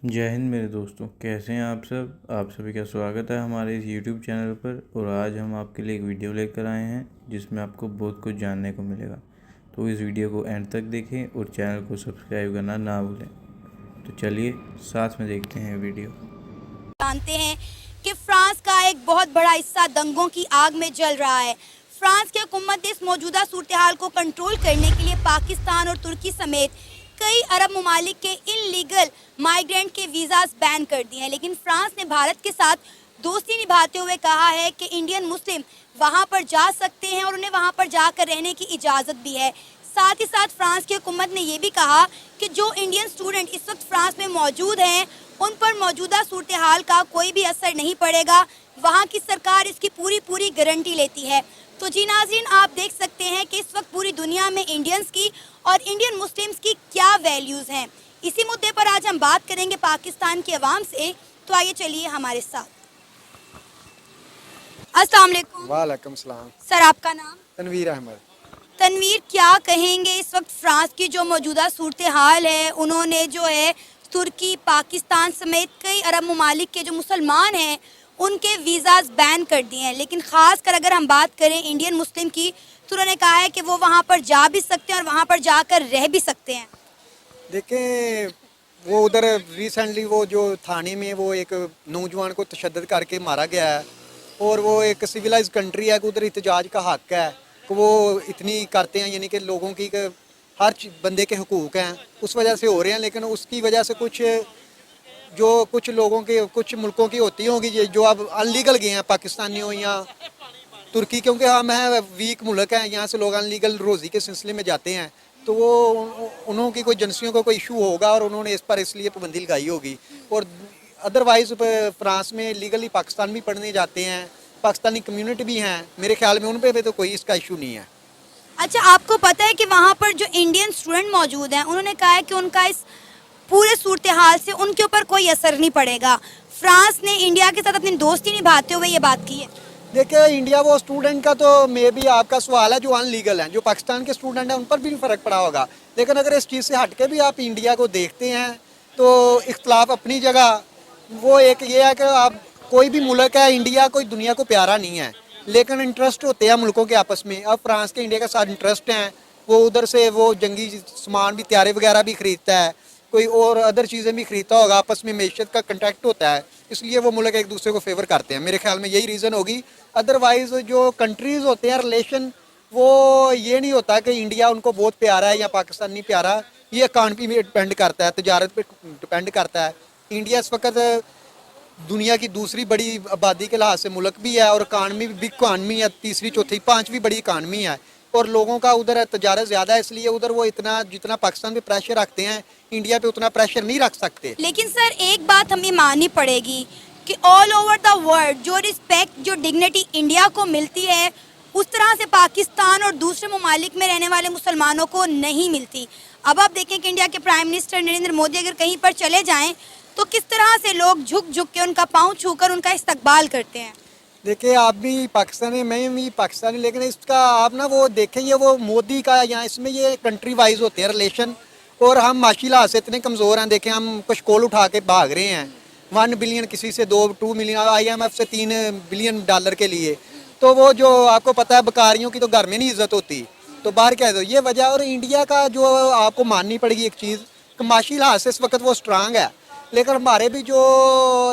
जय हिंद मेरे दोस्तों, कैसे हैं आप सभी का स्वागत है हमारे इस यूट्यूब चैनल पर। और आज हम आपके लिए एक वीडियो लेकर आए हैं जिसमें आपको बहुत कुछ जानने को मिलेगा। तो इस वीडियो को एंड तक देखें और चैनल को सब्सक्राइब करना ना भूलें। तो चलिए साथ में देखते हैं वीडियो। जानते हैं कि फ्रांस का एक बहुत बड़ा हिस्सा दंगों की आग में जल रहा है। फ्रांस की हुकूमत ने इस मौजूदा सूरत हाल को कंट्रोल करने के लिए पाकिस्तान और तुर्की समेत कई अरब ममालिक के इनलीगल माइग्रेंट के वीज़ास बैन कर दिए हैं। लेकिन फ्रांस ने भारत के साथ दोस्ती निभाते हुए कहा है कि इंडियन मुस्लिम वहां पर जा सकते हैं और उन्हें वहां पर जाकर रहने की इजाज़त भी है। साथ ही साथ फ्रांस की हुकूमत ने ये भी कहा कि जो इंडियन स्टूडेंट इस वक्त फ्रांस में मौजूद हैं उन पर मौजूदा सूरत हाल का कोई भी असर नहीं पड़ेगा। वहाँ की सरकार इसकी पूरी गारंटी लेती है। तो जी नाज़रीन, आप देख सकते हैं कि इस वक्त पूरी दुनिया में इंडियंस की और इंडियन मुस्लिम्स की क्या वैल्यूज़ हैं। इसी मुद्दे पर आज हम बात करेंगे पाकिस्तान की आवाम से। तो आइए चलिए हमारे साथ। अस्सलाम वालेकुम। वालेकुम सलाम। सर, आपका नाम? तनवीर अहमद। तनवीर, क्या कहेंगे इस वक्त फ्रांस की जो मौजूदा सूरत हाल है, उन्होंने जो है तुर्की, पाकिस्तान समेत कई अरब ममालिक के जो मुसलमान हैं उनके वीज़ाज बैन कर दिए हैं। लेकिन ख़ास कर अगर हम बात करें इंडियन मुस्लिम की, तो उन्होंने कहा है कि वो वहाँ पर जा भी सकते हैं और वहाँ पर जाकर रह भी सकते हैं। देखें, वो उधर रिसेंटली वो जो थाने में वो एक नौजवान को तशद्दद करके मारा गया है और वो एक सिविलाइज कंट्री है कि उधर एहतजाज का हक है कि वो इतनी करते हैं, यानी कि लोगों की हर बंदे के हुकूक हैं, उस वजह से हो रहे हैं। लेकिन उसकी वजह से कुछ लोगों के कुछ मुल्कों की होती होंगी जो अब अनलीगल गए हैं, पाकिस्तानी हो या तुर्की, क्योंकि हम हैं वीक मुल्क हैं, यहाँ से लोग अनलीगल रोज़ी के सिलसिले में जाते हैं, तो वो उन्हों की कोई एजेंसियों को कोई इशू होगा और उन्होंने इस पर इसलिए पाबंदी लगाई होगी। और अदरवाइज़ फ्रांस में लीगली पाकिस्तान भी पढ़ने जाते हैं, पाकिस्तानी कम्युनिटी भी हैं, मेरे ख्याल में उन पर भी तो कोई इसका इशू नहीं है। अच्छा, आपको पता है कि वहाँ पर जो इंडियन स्टूडेंट मौजूद हैं उन्होंने कहा है कि उनका इस पूरे सूरत हाल से उनके ऊपर कोई असर नहीं पड़ेगा। फ्रांस ने इंडिया के साथ अपनी दोस्ती निभाते हुए ये बात की है। देखिए, इंडिया वो स्टूडेंट का तो मे भी आपका सवाल है जो अनलीगल हैं, जो पाकिस्तान के स्टूडेंट हैं उन पर भी फ़र्क पड़ा होगा। लेकिन अगर इस चीज़ से हट के भी आप इंडिया को देखते हैं तो इख्तलाफ अपनी जगह। वो एक ये है कि आप कोई भी मुल्क है, इंडिया कोई दुनिया को प्यारा नहीं है, लेकिन इंटरेस्ट होते हैं मुल्कों के आपस में। अब फ्रांस के इंडिया के साथ इंटरेस्ट हैं, वो उधर से वो जंगी सामान भी, तैयारे वगैरह भी ख़रीदता है, कोई और अदर चीज़ें भी ख़रीदता होगा, आपस में मैशत का कंटेक्ट होता है, इसलिए वो मुल्क एक दूसरे को फेवर करते हैं। मेरे ख्याल में यही रीज़न होगी। अदरवाइज़ जो कंट्रीज़ होते हैं रिलेशन, वो ये नहीं होता कि इंडिया उनको बहुत प्यारा है या पाकिस्तान नहीं प्यारा, ये इकानमी पे डिपेंड करता है, तजारत पे डिपेंड करता है। इंडिया इस वक्त दुनिया की दूसरी बड़ी आबादी के लिहाज से मुल्क भी है और इकानमी बिग इकानमी है, तीसरी चौथी पाँचवीं बड़ी इकानमी है, और लोगों का उधर तजारत ज़्यादा है, इसलिए उधर वो इतना जितना पाकिस्तान पे प्रेशर रखते हैं इंडिया पे उतना प्रेशर नहीं रख सकते। लेकिन सर, एक बात हमें माननी पड़ेगी कि ऑल ओवर द वर्ल्ड जो रिस्पेक्ट, जो डिग्निटी इंडिया को मिलती है उस तरह से पाकिस्तान और दूसरे ममालिक में रहने वाले मुसलमानों को नहीं मिलती। अब आप देखें कि इंडिया के प्राइम मिनिस्टर नरेंद्र मोदी अगर कहीं पर चले जाएं तो किस तरह से लोग झुक के उनका पाँव छूकर उनका इस्तकबाल करते हैं। देखिए, आप भी पाकिस्तानी, मैं भी पाकिस्तानी, लेकिन इसका आप ना वो देखें, ये वो मोदी का यहाँ इसमें ये कंट्री वाइज होते हैं रिलेशन, और हम माशी लिहाज से इतने कमज़ोर हैं। देखें, हम कुछ कोल उठा के भाग रहे हैं, 1 बिलियन किसी से 2 मिलियन, IMF से 3 बिलियन डॉलर के लिए। तो वो जो आपको पता है बकारियों की तो घर में नहीं इज्जत होती, तो बाहर क्या है, तो ये वजह। और इंडिया का जो आपको माननी पड़ेगी एक चीज़, माशी लिहाज से इस वक्त वो स्ट्रांग है, लेकिन हमारे भी जो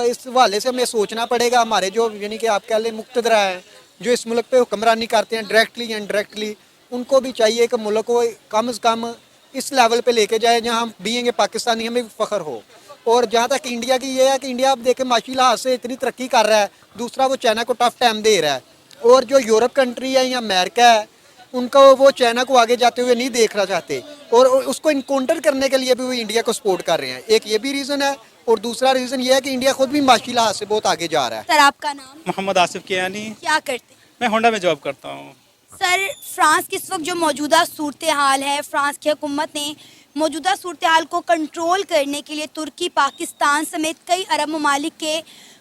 इस हवाले से हमें सोचना पड़ेगा, हमारे जो यानी कि आप कह लें मुक्तदरा हैं जो इस मुल्क पे हुक्मरानी करते हैं डायरेक्टली या इनडायरेक्टली, उनको भी चाहिए कि मुल्क को कम से कम इस लेवल पे लेके जाए जहाँ हम बीएंगे पाकिस्तानी हमें भी फ़ख्र हो। और जहाँ तक इंडिया की ये है कि इंडिया अब देखें माशी लिहाज से इतनी तरक्की कर रहा है, दूसरा वो चाइना को टफ टाइम दे रहा है, और जो यूरोप कंट्री है या अमेरिका है उनको वो चाइना को आगे जाते हुए नहीं देखना चाहते, और उसको इनकाउंटर करने के लिए भी वो इंडिया को सपोर्ट कर रहे हैं। एक ये भी रीज़न है, और दूसरा रीज़न ये है कि इंडिया खुद भी माशी लिहाज से बहुत आगे जा रहा है। सर, आपका नाम? मोहम्मद आसिफ कियानी। क्या करते हैं? मैं होंडा में जॉब करता हूँ। सर, फ्रांस की इस वक्त जो मौजूदा सूरत हाल है, फ्रांस की हुकूमत ने मौजूदा सूरत हाल को कंट्रोल करने के लिए तुर्की, पाकिस्तान समेत कई अरब ममालिक के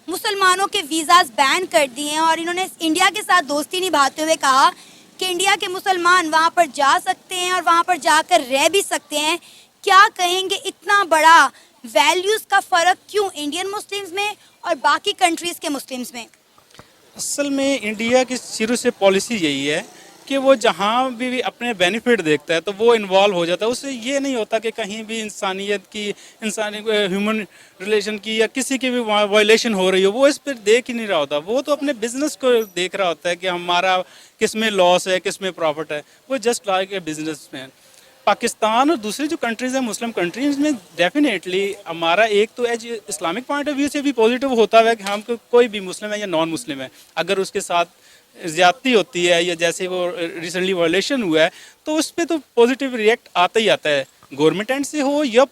मुसलमानों के वीज़ाज बैन कर दिए हैं और इन्होंने इंडिया के साथ दोस्ती निभाते हुए कहा कि इंडिया के मुसलमान वहाँ पर जा सकते हैं और वहाँ पर जाकर रह भी सकते हैं। क्या कहेंगे, इतना बड़ा ویلیوز کا فرق کیوں انڈین مسلمز میں اور باقی کنٹریز کے مسلمز میں؟ اصل میں انڈیا کی شروع سے پالیسی یہی ہے کہ وہ جہاں بھی اپنے بینیفٹ دیکھتا ہے تو وہ انوالو ہو جاتا ہے. اس سے یہ نہیں ہوتا کہ کہیں بھی انسانیت کی ہیومن ریلیشن کی یا کسی کی بھی وائلیشن ہو رہی ہو, وہ اس پہ دیکھ ہی نہیں رہا ہوتا. وہ تو اپنے بزنس کو دیکھ رہا ہوتا ہے کہ ہمارا کس میں لاس ہے, کس میں پروفٹ ہے. وہ just like a business man. Pakistan اور دوسری جو کنٹریز ہیں مسلم کنٹریز میں ڈیفینیٹلی ہمارا ایک تو edge Islamic point of view سے بھی پازیٹیو ہوتا ہے کہ ہم کوئی بھی مسلم ہے یا نان مسلم ہے, اگر اس کے ساتھ زیادتی ہوتی ہے یا جیسے وہ ریسنٹلی وائلیشن ہوا ہے تو اس پہ تو پازیٹیو ریئیکٹ آتا ہی آتا ہے, گورنمنٹ اینڈ سے ہو یا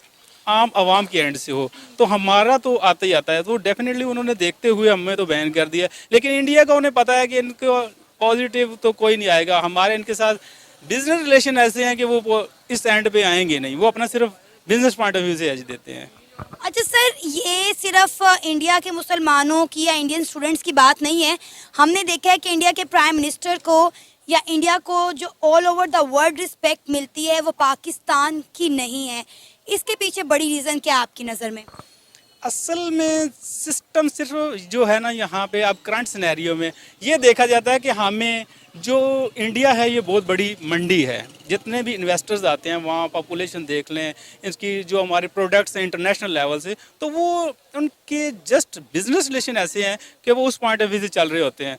عام عوام کے اینڈ سے ہو, تو ہمارا تو آتا ہی آتا ہے. تو ڈیفینیٹلی انہوں نے دیکھتے ہوئے ہمیں تو بین کر دیا. لیکن انڈیا کا انہیں پتہ ہے کہ ان کو پازیٹیو تو کوئی نہیں آئے گا. ہمارے ان کے ساتھ بزنس ریلیشن ایسے ہیں کہ وہ اس اینڈ پہ آئیں گے نہیں, وہ اپنا صرف بزنس پوائنٹ آف ویو سے ایج دیتے ہیں. اچھا سر, یہ صرف انڈیا کے مسلمانوں کی یا انڈین اسٹوڈنٹس کی بات نہیں ہے. ہم نے دیکھا ہے کہ انڈیا کے پرائم منسٹر کو یا انڈیا کو جو all over the world respect ملتی ہے وہ پاکستان کی نہیں ہے. اس کے پیچھے بڑی ریزن کیا آپ کی نظر میں؟ اصل میں سسٹم صرف جو ہے نا یہاں پہ اب کرنٹ سینیریو میں یہ دیکھا جاتا ہے کہ ہمیں جو انڈیا ہے یہ بہت بڑی منڈی ہے. جتنے بھی انویسٹرز آتے ہیں وہاں پاپولیشن دیکھ لیں, اس کی جو ہمارے پروڈکٹس ہیں انٹرنیشنل لیول سے, تو وہ ان کے جسٹ بزنس ریلیشن ایسے ہیں کہ وہ اس پوائنٹ آف ویو سے چل رہے ہوتے ہیں.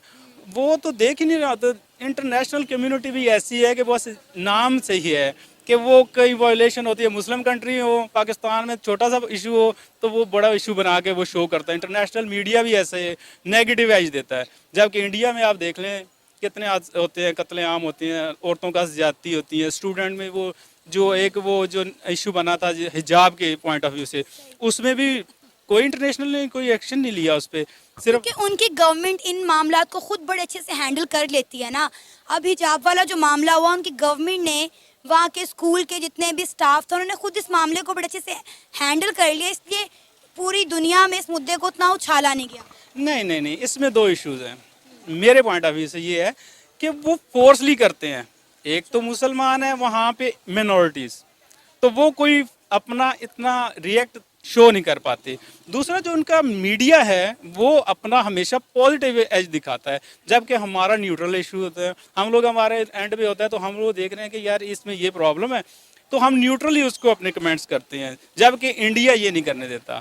وہ تو دیکھ ہی نہیں رہا ہوتا. انٹرنیشنل کمیونٹی بھی ایسی ہے کہ بس نام سے ہی ہے کہ وہ کئی وائلیشن ہوتی ہے. مسلم کنٹری ہو, پاکستان میں چھوٹا سا ایشو ہو تو وہ بڑا ایشو بنا کے وہ شو کرتا ہے. انٹرنیشنل میڈیا بھی ایسے ہے, نیگیٹو ایج دیتا ہے. جبکہ انڈیا میں آپ دیکھ لیں کتنے ہوتے ہیں, قتل عام ہوتی ہیں, عورتوں کا زیادتی ہوتی ہے. اسٹوڈنٹ میں وہ جو ایشو بنا تھا حجاب کے پوائنٹ آف ویو سے, اس میں بھی کوئی انٹرنیشنل نے کوئی ایکشن نہیں لیا اس پہ. صرف کہ ان کی گورنمنٹ ان معاملات کو خود بڑے اچھے سے ہینڈل کر لیتی ہے نا. اب حجاب والا جو معاملہ ہوا, ان کی گورنمنٹ نے وہاں کے اسکول کے جتنے بھی اسٹاف تھے انہوں نے خود اس معاملے کو بڑے اچھے سے ہینڈل کر لیا, اس لیے پوری دنیا میں اس مدعے کو اتنا اچھالا نہیں گیا. نہیں, اس میں دو ایشوز ہیں میرے پوائنٹ آف ویو سے. یہ ہے کہ وہ فورسلی کرتے ہیں. ایک تو مسلمان ہیں وہاں پہ مینورٹیز, تو وہ کوئی اپنا اتنا ریئیکٹ شو نہیں کر پاتے. دوسرا جو ان کا میڈیا ہے وہ اپنا ہمیشہ پازیٹیو ایج دکھاتا ہے, جبکہ ہمارا نیوٹرل ایشو ہوتا ہے. ہم لوگ ہمارے اینڈ پہ ہوتا ہے تو ہم لوگ دیکھ رہے ہیں کہ یار اس میں یہ پرابلم ہے, تو ہم نیوٹرلی اس کو اپنے کمنٹس کرتے ہیں. جبکہ انڈیا یہ نہیں کرنے دیتا.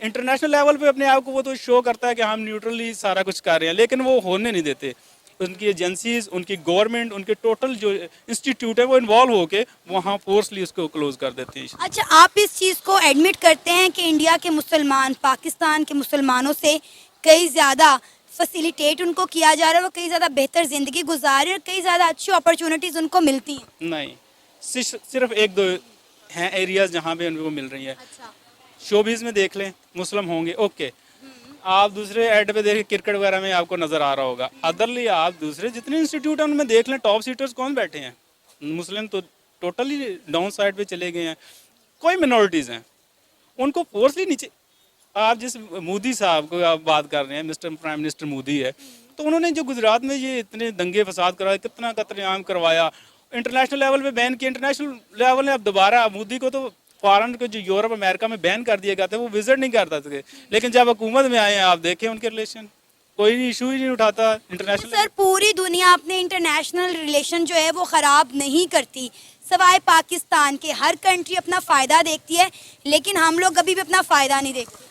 انٹرنیشنل لیول پہ اپنے آپ کو وہ تو شو کرتا ہے کہ ہم نیوٹرلی سارا کچھ کر رہے ہیں, لیکن وہ ہونے نہیں دیتے. ان کی ایجنسیز, ان کی گورنمنٹ, ان کے ٹوٹل جو انسٹیٹیوٹ ہے وہ انوالو ہو کے وہاں فورسلی اس کو کلوز کر دیتے ہیں. اچھا, آپ اس چیز کو ایڈمٹ کرتے ہیں کہ انڈیا کے مسلمان پاکستان کے مسلمانوں سے کئی زیادہ فیسیلیٹیٹ ان کو کیا جا رہا ہے, وہ کئی زیادہ بہتر زندگی گزار رہے ہیں اور کئی زیادہ اچھی اپرچونیٹیز ان کو ملتی ہیں؟ نہیں, صرف ایک دو ہیں ایریاز جہاں پہ ان کو مل رہی ہیں. اچھا, شوبیز میں دیکھ لیں مسلم ہوں گے, اوکے. آپ دوسرے ایڈ پہ دیکھیں کرکٹ وغیرہ میں آپ کو نظر آ رہا ہوگا. ادرلی آپ دوسرے جتنے انسٹیٹیوٹ ہیں ان میں دیکھ لیں ٹاپ سیٹرز کون بیٹھے ہیں. مسلم تو ٹوٹلی ڈاؤن سائڈ پہ چلے گئے ہیں. کوئی منورٹیز ہیں ان کو فورسلی نیچے. آپ جس مودی صاحب کو آپ بات کر رہے ہیں, مسٹر پرائم منسٹر مودی ہے, تو انہوں نے جو گجرات میں یہ اتنے دنگے فساد کرائے, کتنا قتل عام کروایا, انٹرنیشنل لیول پہ بین کیا. انٹرنیشنل لیول نے اب دوبارہ مودی کو تو فارن کو جو یورپ امریکہ میں بین کر دیا گیا تھا وہ وزٹ نہیں کرتا تھے, لیکن جب حکومت میں آئے ہیں آپ دیکھیں ان کے ریلیشن کوئی ایشو ہی نہیں اٹھاتا انٹرنیشنل. سر پوری دنیا اپنے انٹرنیشنل ریلیشن جو ہے وہ خراب نہیں کرتی, سوائے پاکستان کے. ہر کنٹری اپنا فائدہ دیکھتی ہے, لیکن ہم لوگ کبھی بھی اپنا فائدہ نہیں دیکھتے.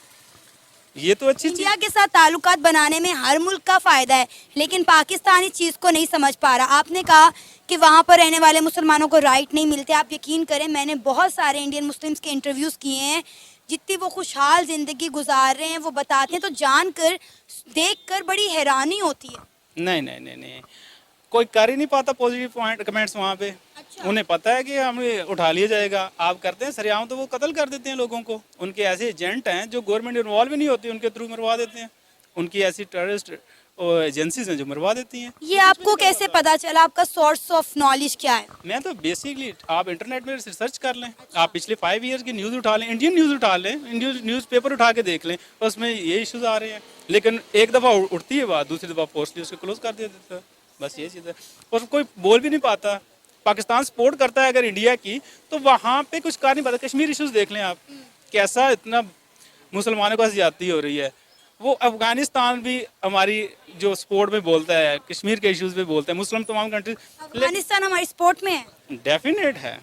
یہ تو اچھی انڈیا کے ساتھ تعلقات بنانے میں ہر ملک کا فائدہ ہے, لیکن پاکستان اس چیز کو نہیں سمجھ پا رہا. آپ نے کہا کہ وہاں پر رہنے والے مسلمانوں کو رائٹ نہیں ملتے. آپ یقین کریں میں نے بہت سارے انڈین مسلمس کے انٹرویوز کیے ہیں, جتنی وہ خوشحال زندگی گزار رہے ہیں وہ بتاتے ہیں, تو جان کر دیکھ کر بڑی حیرانی ہوتی ہے. نہیں, کوئی کر ہی نہیں پاتا پازیٹیو پوائنٹ کمنٹس وہاں پہ. انہیں پتہ ہے کہ ہمیں اٹھا لیا جائے گا. آپ کرتے ہیں سریعام تو وہ قتل کر دیتے ہیں لوگوں کو. ان کے ایسے ایجنٹ ہیں جو گورنمنٹ انوالو نہیں ہوتی, ان کے تھرو مروا دیتے ہیں. ان کی ایسی ٹیررسٹ ایجنسیز ہیں جو مروا دیتی ہیں. یہ آپ کو کیسے پتا چلا؟ آپ کا سورس آف نالج کیا ہے؟ میں تو بیسکلی آپ انٹرنیٹ میں ریسرچ کر لیں, آپ پچھلے 5 ایئرس کی نیوز اٹھا لیں, انڈین نیوز اٹھا لیں, نیوز پیپر اٹھا کے دیکھ لیں, اس میں یہ ایشوز آ رہے ہیں. لیکن ایک دفعہ اٹھتی ہے بات, دوسری دفعہ فورسلی اس کو کلوز کر دیتا ہے. بس یہ چیز ہے, اور کوئی بول بھی نہیں پاتا. پاکستان سپورٹ کرتا ہے اگر انڈیا کی, تو وہاں پہ کچھ کر نہیں پاتا. کشمیر ایشوز دیکھ لیں آپ, कैसा इतना मुसलमानों को ज्यादती हो रही है। वो अफगानिस्तान भी हमारी जो स्पोर्ट में बोलता है, कश्मीर के इश्यूज पे बोलते हैं, मुस्लिम तमाम कंट्रीज अफगानिस्तान हमारी स्पोर्ट में है। डेफिनेट है।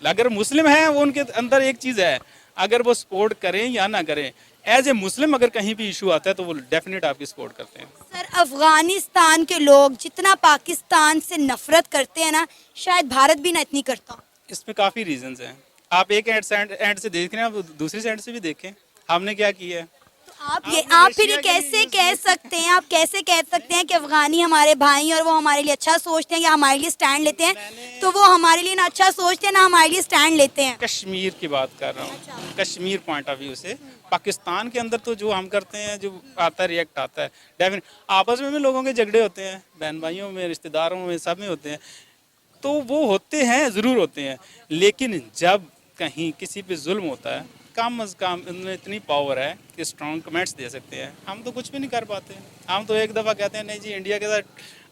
अगर मुस्लिम है वो उनके अंदर एक चीज़ है, अगर वो सपोर्ट करें या ना करें, एज ए मुस्लिम अगर कहीं भी इशू आता है तो वो डेफिनेट आपकी सपोर्ट करते हैं। सर अफगानिस्तान के लोग जितना पाकिस्तान से नफरत करते हैं ना, शायद भारत भी ना इतनी करता। इसमें काफ़ी रीजंस हैं। आप एक एंड से देख रहे हैं, आप दूसरी साइड से भी देखें हमने क्या किया है। आप फिर ये कैसे कह सकते हैं, आप कैसे कह सकते हैं कि अफगानी हमारे भाई और वो हमारे लिए अच्छा सोचते हैं या हमारे लिए स्टैंड लेते हैं, तो वो हमारे लिए ना अच्छा सोचते हैं ना हमारे लिए स्टैंड लेते हैं। कश्मीर की बात कर रहा हूँ, कश्मीर पॉइंट ऑफ व्यू से। पाकिस्तान के अंदर तो जो हम करते हैं, जो आता है रिएक्ट आता है, डेफिनेट आपस में भी लोगों के झगड़े होते हैं, बहन भाइयों में, रिश्तेदारों में, सब में होते हैं, तो वो होते हैं, ज़रूर होते हैं। लेकिन जब कहीं किसी पे जुल्म होता है, कम अज़ कम इनमें इतनी पावर है कि स्ट्रॉन्ग कमेंट्स दे सकते हैं। हम तो कुछ भी नहीं कर पाते। हम तो एक दफ़ा कहते हैं नहीं जी इंडिया के साथ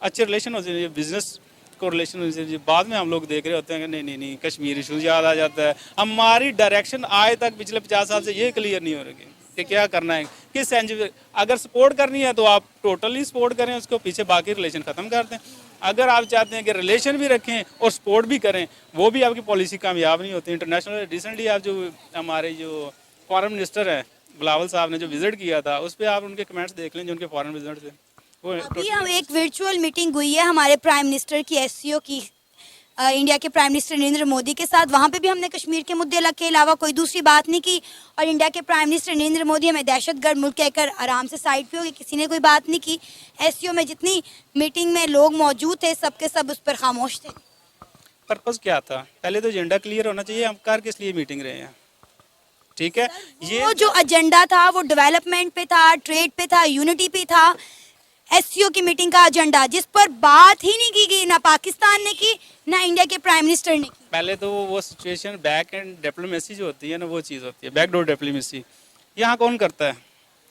अच्छे रिलेशन हो चाहिए, बिजनेस को रिलेशन हो चाहिए, बाद में हम लोग देख रहे होते हैं कि नहीं कश्मीर इशूज़ याद आ जाता है। हमारी डायरेक्शन आज तक पिछले 50 साल से ये क्लियर नहीं हो रही कि क्या करना है, किस एनजीओ। अगर सपोर्ट करनी है तो आप टोटली सपोर्ट करें उसको, पीछे बाकी रिलेशन ख़त्म कर दें। अगर आप चाहते हैं कि रिलेशन भी रखें और सपोर्ट भी करें, वो भी आपकी पॉलिसी कामयाब नहीं होती। इंटरनेशनल रिसेंटली आप जो हमारे जो फॉरेन मिनिस्टर हैं बिलावल साहब ने जो विज़िट किया था, उस पर आप उनके कमेंट्स देख लें जो उनके फॉरेन विजिट थे। वो अभी हम एक वर्चुअल मीटिंग हुई है हमारे प्राइम मिनिस्टर की, एससीओ की, इंडिया के प्राइम मिनिस्टर नरेंद्र मोदी के साथ। वहाँ पे भी हमने कश्मीर के मुद्दे के अलावा कोई दूसरी बात नहीं की, और इंडिया के प्राइम मिनिस्टर नरेंद्र मोदी हमें दहशतगर्द मुल्क कहकर आराम से साइड पे हो गए, किसी ने कोई बात नहीं की। एससीओ में जितनी मीटिंग में लोग मौजूद थे सबके सब उस पर खामोश थे। पर्पज़ क्या था? पहले तो एजेंडा क्लियर होना चाहिए, हम कर किस लिए मीटिंग रहे हैं, ठीक है। वो जो एजेंडा था वो डेवलपमेंट पे था, ट्रेड पे था, यूनिटी पे था। एससीओ की मीटिंग का एजेंडा जिस पर बात ही नहीं की गई, ना पाकिस्तान ने की ना इंडिया के प्राइम मिनिस्टर ने की। पहले तो वो सिचुएशन बैक एंड डिप्लोमेसी जो होती है ना, वो चीज़ होती है, बैकडोर डिप्लोमेसी। यहाँ कौन करता है,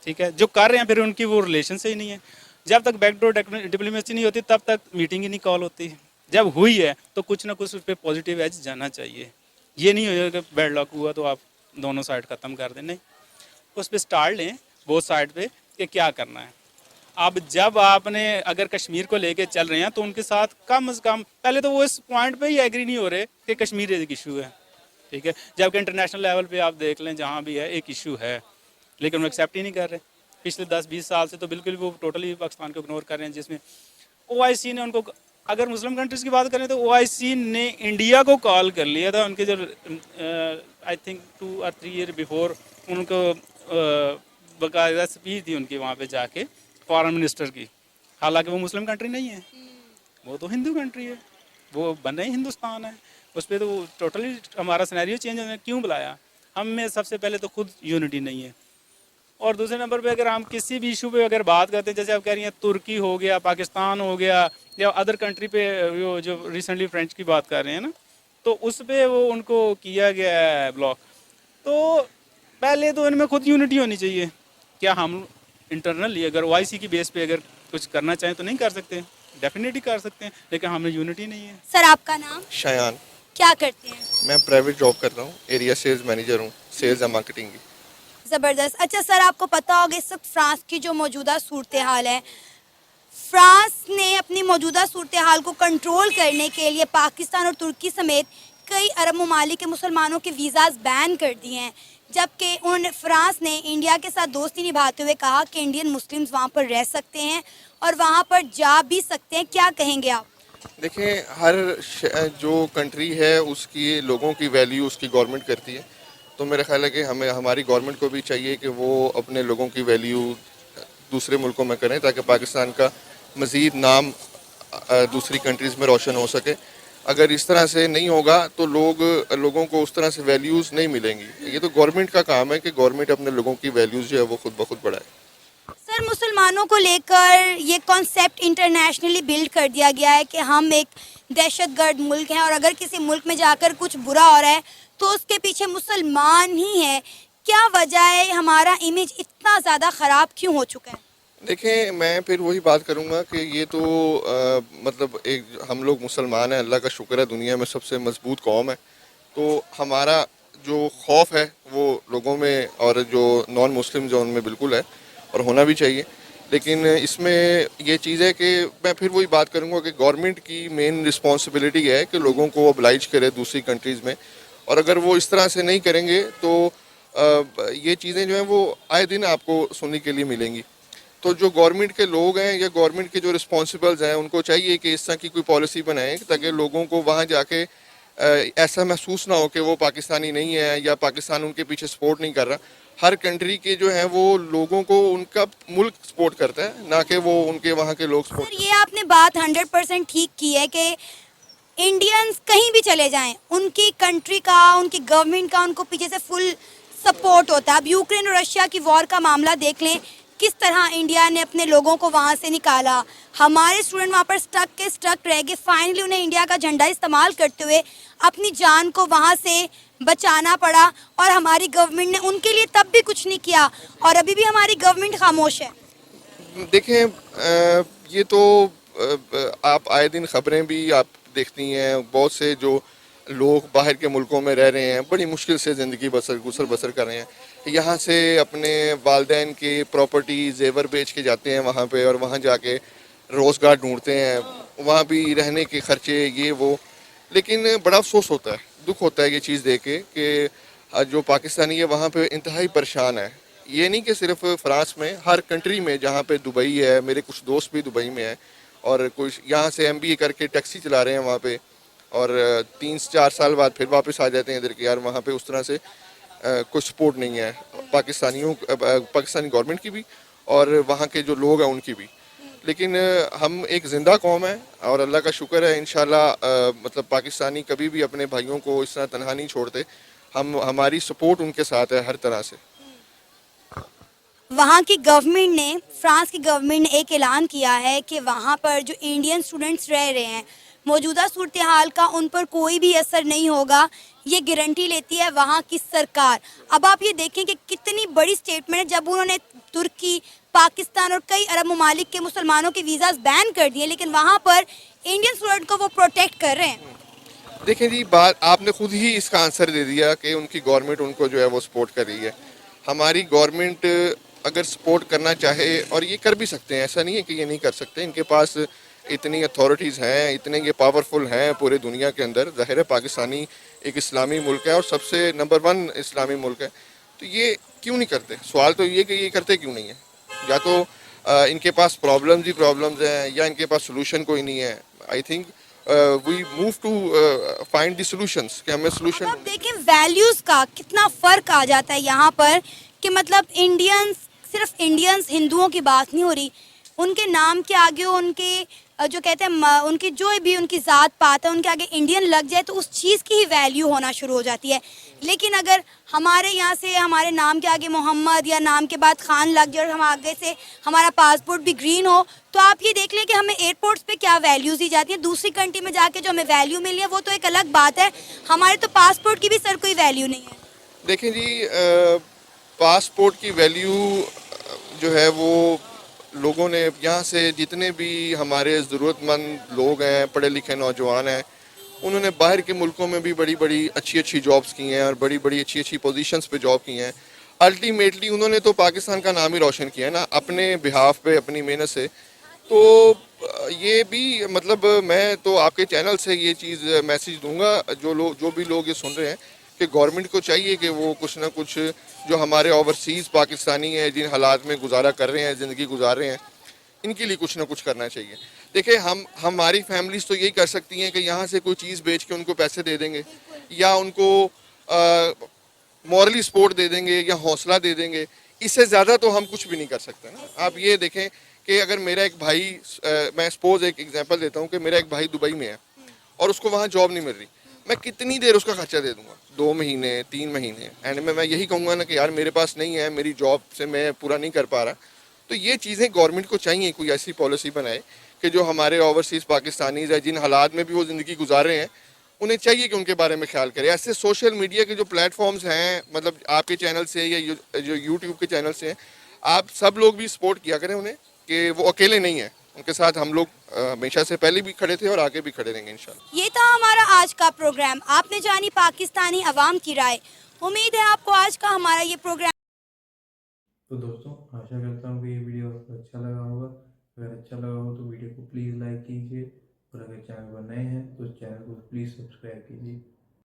ठीक है, जो कर रहे हैं फिर उनकी वो रिलेशन से ही नहीं है। जब तक बैकडोर डिप्लोमेसी नहीं होती तब तक मीटिंग ही नहीं कॉल होती। जब हुई है तो कुछ ना कुछ उस पर पॉजिटिव एज जाना चाहिए। ये नहीं हो कि बैड लक हुआ तो आप दोनों साइड ख़त्म कर दें, नहीं, उस पर स्टार्ट लें बोथ साइड पे कि क्या करना है। अब जब आपने अगर कश्मीर को लेके चल रहे हैं तो उनके साथ कम से कम पहले तो वो इस पॉइंट पे ही एग्री नहीं हो रहे कि कश्मीर एक इशू है, ठीक है, जबकि इंटरनेशनल लेवल पे आप देख लें जहाँ भी है एक इशू है, लेकिन वो एक्सेप्ट ही नहीं कर रहे। पिछले 10-20 साल से तो बिल्कुल वो टोटली पाकिस्तान को इग्नोर कर रहे हैं, जिसमें OIC ने उनको, अगर मुस्लिम कंट्रीज़ की बात करें तो OIC ने इंडिया को कॉल कर लिया था उनके जो आई थिंक 2 और 3 ईयर बिफोर, उनको बाकायदा स्पीच थी उनकी वहाँ पे जाके फॉरेन मिनिस्टर की। हालांकि वो मुस्लिम कंट्री नहीं है, वो तो हिंदू कंट्री है, वो बना ही हिंदुस्तान है। उस पर तो टोटली हमारा सिनेरियो चेंज होने क्यों बुलाया। हम में सबसे पहले तो खुद यूनिटी नहीं है, और दूसरे नंबर पे अगर हम किसी भी इशू पे अगर बात करते हैं, जैसे आप कह रही हैं तुर्की हो गया, पाकिस्तान हो गया, या अदर कंट्री पे वो जो रिसेंटली फ्रेंच की बात कर रहे हैं ना, तो उस पर वो उनको किया गया है ब्लॉक। तो पहले तो इनमें खुद यूनिटी होनी चाहिए। क्या हम इंटरनली अगर OIC की बेस पे अगर कुछ करना चाहें तो नहीं कर सकते, डेफिनेटली कर सकते हैं, लेकिन हमें यूनिटी नहीं है। सर आपका नाम? शायान। क्या करते हैं? मैं प्राइवेट जॉब कर रहा हूँ, एरिया सेल्स मैनेजर हूँ, सेल्स एंड मार्केटिंग की। ज़बरदस्त। अच्छा सर, आपको पता होगा इस वक्त फ्रांस की जो मौजूदा सूरत हाल है, फ्रांस ने अपनी मौजूदा सूरत हाल को कंट्रोल करने के लिए पाकिस्तान और तुर्की समेत कई अरब ममालिक के मुसलमानों के वीज़ाज़ बैन कर दिए हैं, जबकि उन फ्रांस ने इंडिया के साथ दोस्ती निभाते हुए कहा कि इंडियन मुस्लिम्स वहाँ पर रह सकते हैं और वहाँ पर जा भी सकते हैं। क्या कहेंगे आप? देखें, हर जो कंट्री है उसकी लोगों की वैल्यू उसकी गवर्नमेंट करती है, तो मेरा ख्याल है कि हमें हमारी गवर्नमेंट को भी चाहिए कि वो अपने लोगों की वैल्यू दूसरे मुल्कों में करें ताकि पाकिस्तान का मज़ीद नाम दूसरी कंट्रीज़ में रोशन हो सके। अगर इस तरह से नहीं होगा तो लोगों को उस तरह से वैल्यूज़ नहीं मिलेंगी। ये तो गवर्नमेंट का काम है कि गवर्नमेंट अपने लोगों की वैल्यूज़ जो है वो खुद ब खुद बढ़ाए। सर, मुसलमानों को लेकर ये कॉन्सेप्ट इंटरनेशनली बिल्ड कर दिया गया है कि हम एक दहशतगर्द मुल्क हैं, और अगर किसी मुल्क में जाकर कुछ बुरा हो रहा है तो उसके पीछे मुसलमान ही है। क्या वजह है, हमारा इमेज इतना ज़्यादा ख़राब क्यों हो चुका है? देखें, मैं फिर वही बात करूंगा कि ये तो मतलब एक हम लोग मुसलमान हैं, अल्लाह का शुक्र है दुनिया में सबसे मजबूत कौम है, तो हमारा جو خوف ہے وہ لوگوں میں اور جو نان مسلم جو ان میں بالکل ہے اور ہونا بھی چاہیے. لیکن اس میں یہ چیز ہے کہ میں پھر وہی بات کروں گا کہ گورنمنٹ کی مین رسپانسبلٹی ہے کہ لوگوں کو oblige کرے دوسری کنٹریز میں, اور اگر وہ اس طرح سے نہیں کریں گے تو یہ چیزیں جو ہیں وہ آئے دن آپ کو سننے کے لیے ملیں گی. تو جو گورنمنٹ کے لوگ ہیں یا گورنمنٹ کے جو رسپانسبلز ہیں ان کو چاہیے کہ اس طرح کی کوئی پالیسی بنائیں تاکہ لوگوں کو وہاں جا کے ایسا محسوس نہ ہو کہ وہ پاکستانی نہیں ہے یا پاکستان ان کے پیچھے سپورٹ نہیں کر رہا. ہر کنٹری کے جو ہیں وہ لوگوں کو ان کا ملک سپورٹ کرتا ہے, نہ کہ وہ ان کے وہاں کے لوگ سپورٹ. سر یہ آپ نے بات 100% ٹھیک کی ہے کہ انڈینز کہیں بھی چلے جائیں ان کی کنٹری کا, ان کی گورنمنٹ کا ان کو پیچھے سے فل سپورٹ ہوتا ہے. اب یوکرین اور رشیا کی وار کا معاملہ دیکھ لیں, کس طرح انڈیا نے اپنے لوگوں کو وہاں سے نکالا. ہمارے اسٹوڈنٹ وہاں پر اسٹک رہ گئے, فائنلی انہیں انڈیا کا جھنڈا استعمال کرتے ہوئے اپنی جان کو وہاں سے بچانا پڑا, اور ہماری گورنمنٹ نے ان کے لیے تب بھی کچھ نہیں کیا, اور ابھی بھی ہماری گورنمنٹ خاموش ہے. دیکھیں یہ تو آپ آئے دن خبریں بھی آپ دیکھتی ہیں, بہت سے جو لوگ باہر کے ملکوں میں رہ رہے ہیں بڑی مشکل سے زندگی گزر بسر کر رہے ہیں, یہاں سے اپنے والدین کی پراپرٹی زیور بیچ کے جاتے ہیں وہاں پہ, اور وہاں جا کے روزگار ڈھونڈتے ہیں, وہاں بھی رہنے کے خرچے یہ وہ. لیکن بڑا افسوس ہوتا ہے, دکھ ہوتا ہے یہ چیز دیکھ کے کہ جو پاکستانی ہے وہاں پہ انتہائی پریشان ہے. یہ نہیں کہ صرف فرانس میں, ہر کنٹری میں, جہاں پہ دبئی ہے, میرے کچھ دوست بھی دبئی میں ہیں اور کچھ یہاں سے MBA کر کے ٹیکسی چلا رہے ہیں وہاں پہ, اور 3-4 سال بعد پھر واپس آ جاتے ہیں ادھر کہ یار وہاں پہ اس طرح سے کوئی سپورٹ نہیں ہے پاکستانی گورنمنٹ کی بھی اور وہاں کے جو لوگ ہیں ان کی بھی. لیکن ہم ایک زندہ قوم ہے اور اللہ کا شکر ہے انشاءاللہ مطلب پاکستانی کبھی بھی اپنے بھائیوں کو اس طرح تنہا نہیں چھوڑتے, ہماری سپورٹ ان کے ساتھ ہے ہر طرح سے. وہاں کی گورنمنٹ نے, فرانس کی گورنمنٹ نے ایک اعلان کیا ہے کہ وہاں پر جو انڈین اسٹوڈنٹس رہ رہے ہیں موجودہ صورتحال کا ان پر کوئی بھی اثر نہیں ہوگا, یہ گارنٹی لیتی ہے وہاں کی سرکار. اب آپ یہ دیکھیں کہ کتنی بڑی سٹیٹمنٹ ہے, جب انہوں نے ترکی, پاکستان اور کئی عرب ممالک کے مسلمانوں کے ویزاز بین کر دیے, لیکن وہاں پر انڈین اسٹوڈنٹ کو وہ پروٹیکٹ کر رہے ہیں. دیکھیں جی, بات آپ نے خود ہی اس کا آنسر دے دیا کہ ان کی گورنمنٹ ان کو جو ہے وہ سپورٹ کر رہی ہے. ہماری گورنمنٹ اگر سپورٹ کرنا چاہے, اور یہ کر بھی سکتے ہیں, ایسا نہیں ہے کہ یہ نہیں کر سکتے, ان کے پاس اتنی اتھارٹیز ہیں, اتنے یہ پاورفل ہیں پورے دنیا کے اندر. ظاہر ہے پاکستانی ایک اسلامی ملک ہے اور سب سے نمبر 1 اسلامی ملک ہے, تو یہ کیوں نہیں کرتے؟ سوال تو یہ کہ یہ کرتے کیوں نہیں ہیں. یا تو ان کے پاس پرابلمز ہی پرابلمز ہیں یا ان کے پاس سلوشن کوئی نہیں ہے. I think we move to find the solutions, کہ ہمیں سلوشن. اب دیکھیں ویلیوز کا کتنا فرق آ جاتا ہے یہاں پر, کہ مطلب انڈینز, صرف انڈینز ہندوؤں کی بات نہیں ہو رہی, ان کے نام کے آگے ان کے جو کہتے ہیں ان کی جو بھی ان کی ذات پات ہے ان کے آگے انڈین لگ جائے تو اس چیز کی ہی ویلیو ہونا شروع ہو جاتی ہے. لیکن اگر ہمارے یہاں سے ہمارے نام کے آگے محمد یا نام کے بعد خان لگ جائے اور ہم آگے سے ہمارا پاسپورٹ بھی گرین ہو, تو آپ یہ دیکھ لیں کہ ہمیں ایئرپورٹس پہ کیا ویلیوز دی جاتی ہیں. دوسری کنٹری میں جا کے جو ہمیں ویلیو ملی ہے وہ تو ایک الگ بات ہے, ہمارے تو پاسپورٹ کی بھی سر کوئی ویلیو نہیں ہے. دیکھیں جی, پاسپورٹ کی ویلیو جو ہے وہ لوگوں نے یہاں سے جتنے بھی ہمارے ضرورت مند لوگ ہیں, پڑھے لکھے نوجوان ہیں, انہوں نے باہر کے ملکوں میں بھی بڑی بڑی اچھی جابز کی ہیں اور بڑی بڑی اچھی پوزیشنز پہ جاب کی ہیں. الٹیمیٹلی انہوں نے تو پاکستان کا نام ہی روشن کیا ہے نا اپنے بہاف پہ, اپنی محنت سے. تو یہ بھی مطلب میں تو آپ کے چینل سے یہ چیز میسیج دوں گا جو بھی لوگ یہ سن رہے ہیں کہ گورنمنٹ کو چاہیے کہ وہ کچھ نہ کچھ جو ہمارے اوورسیز پاکستانی ہیں جن حالات میں گزارا کر رہے ہیں, زندگی گزار رہے ہیں, ان کے لیے کچھ نہ کچھ کرنا چاہیے. دیکھیں ہماری فیملیز تو یہی کر سکتی ہیں کہ یہاں سے کوئی چیز بیچ کے ان کو پیسے دے دیں گے یا ان کو مورلی سپورٹ دے دیں گے یا حوصلہ دے دیں گے. اس سے زیادہ تو ہم کچھ بھی نہیں کر سکتے نا. آپ یہ دیکھیں کہ اگر میرا ایک بھائی, میں سپوز ایک ایگزامپل دیتا ہوں کہ میرا ایک بھائی دبئی میں ہے اور اس کو وہاں جاب نہیں مل رہی, میں کتنی دیر اس کا خرچہ دے دوں گا؟ 2 مہینے 3 مہینے, اینڈ میں یہی کہوں گا نا کہ یار میرے پاس نہیں ہے, میری جاب سے میں پورا نہیں کر پا رہا. تو یہ چیزیں گورنمنٹ کو چاہیے کوئی ایسی پالیسی بنائے کہ جو ہمارے اوورسیز پاکستانیز ہیں جن حالات میں بھی وہ زندگی گزار رہے ہیں, انہیں چاہیے کہ ان کے بارے میں خیال کرے. ایسے سوشل میڈیا کے جو پلیٹ فارمز ہیں, مطلب آپ کے چینل سے یا جو یوٹیوب کے چینل سے ہیں, آپ سب لوگ بھی سپورٹ کیا کریں انہیں کہ وہ اکیلے نہیں ہیں, ان کے ساتھ ہم لوگ ہمیشہ سے پہلے بھی کھڑے تھے اور آگے بھی کھڑے رہیں گے انشاءاللہ. یہ تھا ہمارا آج کا پروگرام. آپ نے جانی پاکستانی عوام کی رائے. امید ہے آپ کو آج کا ہمارا یہ پروگرام تو دوستوں آشا کرتا ہوں کہ یہ ویڈیو آپ کو اچھا لگا ہوگا. اگر اچھا لگا ہو تو ویڈیو کو پلیز لائک کیجیے, اور اگر چینل پر نئے ہیں تو چینل کو پلیز سبسکرائب کیجیے.